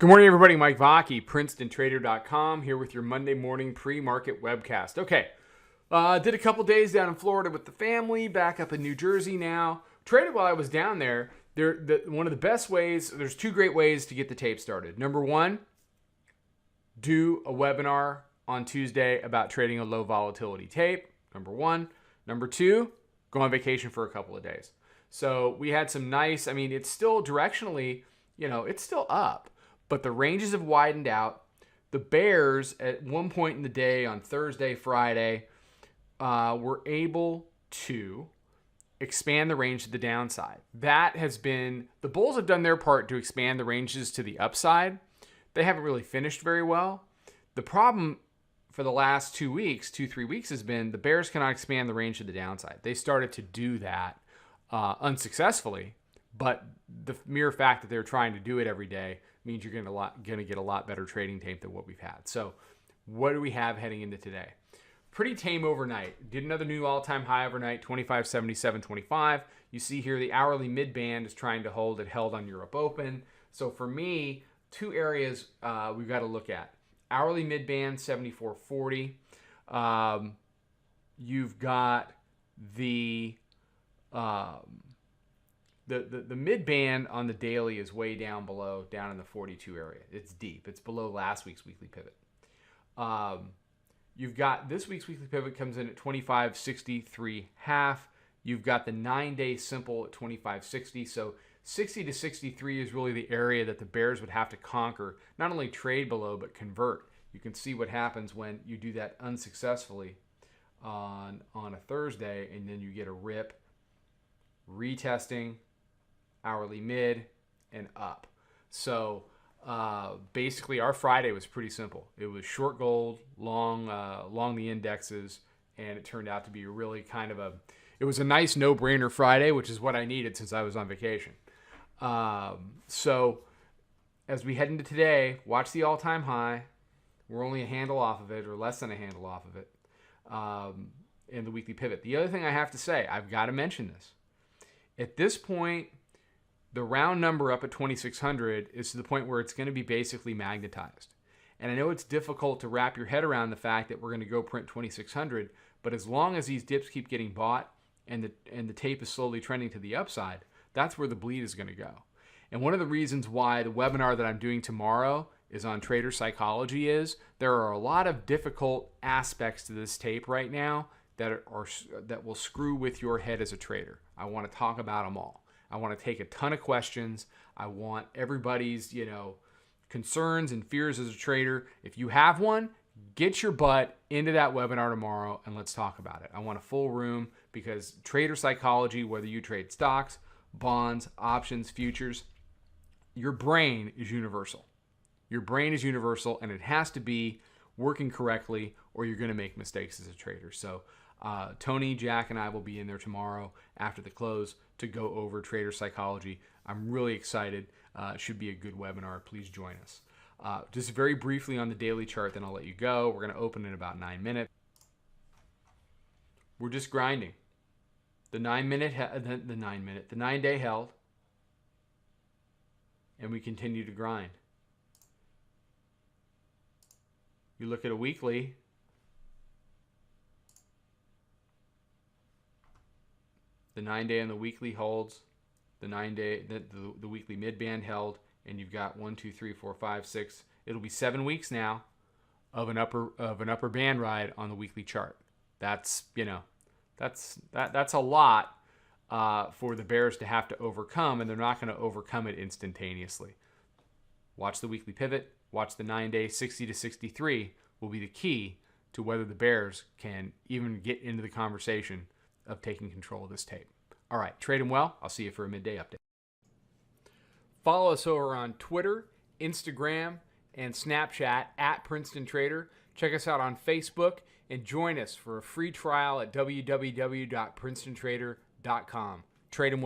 Good morning, everybody. Mike Vacchi, Princetontrader.com, here with your Monday morning pre-market webcast. Okay, did a couple days down in Florida with the family, back up in New Jersey now. Traded while I was down there. One of the best ways, there's two great ways to get the tape started. Number one, do a webinar on Tuesday about trading a low volatility tape. Number one. Number two, go on vacation for a couple of days. So we had some nice, it's still directionally, it's still up. But the ranges have widened out. The bears, at one point in the day on Thursday, Friday, were able to expand the range to the downside. That has been, the bulls have done their part to expand the ranges to the upside. They haven't really finished very well. The problem for the last 2 weeks, 2-3 weeks, has been the bears cannot expand the range to the downside. They started to do that unsuccessfully, but the mere fact that they're trying to do it every day means you're going to get a lot better trading tape than what we've had. So what do we have heading into today? Pretty tame overnight. Did another new all-time high overnight, 25.7725. You see here the hourly mid-band is trying to hold. It held on Europe Open. So for me, two areas we've got to look at. Hourly mid-band, 74.40. You've got the mid-band on the daily is way down below, down in the 42 area. It's deep. It's below last week's weekly pivot. You've got this week's weekly pivot comes in at 25.63.5. You've got the 9-day simple at 25.60. So 60 to 63 is really the area that the bears would have to conquer, not only trade below, but convert. You can see what happens when you do that unsuccessfully on a Thursday, and then you get a rip, retesting, hourly mid, and up. So basically our Friday was pretty simple. It was short gold, long the indexes, and it turned out to be really it was a nice no-brainer Friday, which is what I needed since I was on vacation. So as we head into today, watch the all-time high. We're only a handle off of it, or less than a handle off of it, in the weekly pivot. The other thing I have to say, I've got to mention this. At this point, the round number up at 2,600 is to the point where it's going to be basically magnetized. And I know it's difficult to wrap your head around the fact that we're going to go print 2,600, but as long as these dips keep getting bought and the tape is slowly trending to the upside, that's where the bleed is going to go. And one of the reasons why the webinar that I'm doing tomorrow is on trader psychology is there are a lot of difficult aspects to this tape right now that will screw with your head as a trader. I want to talk about them all. I want to take a ton of questions. I want everybody's, concerns and fears as a trader. If you have one, get your butt into that webinar tomorrow and let's talk about it. I want a full room because trader psychology, whether you trade stocks, bonds, options, futures, your brain is universal. Your brain is universal, and it has to be working correctly or you're going to make mistakes as a trader. So Tony, Jack, and I will be in there tomorrow after the close to go over trader psychology. I'm really excited. It should be a good webinar. Please join us. Just very briefly on the daily chart, then I'll let you go. We're going to open in about 9 minutes. We're just grinding. The 9-day held, and we continue to grind. You look at a weekly, the 9-day and the weekly holds, the 9-day, the weekly mid-band held, and you've got 1, 2, 3, 4, 5, 6. It'll be 7 weeks now of an upper band ride on the weekly chart. That's that's a lot for the bears to have to overcome, and they're not going to overcome it instantaneously. Watch the weekly pivot. Watch the 9-day 60 to 63 will be the key to whether the bears can even get into the conversation of taking control of this tape. All right, trade them well. I'll see you for a midday update. Follow us over on Twitter, Instagram, and Snapchat at Princeton Trader. Check us out on Facebook and join us for a free trial at www.princetontrader.com. Trade them well.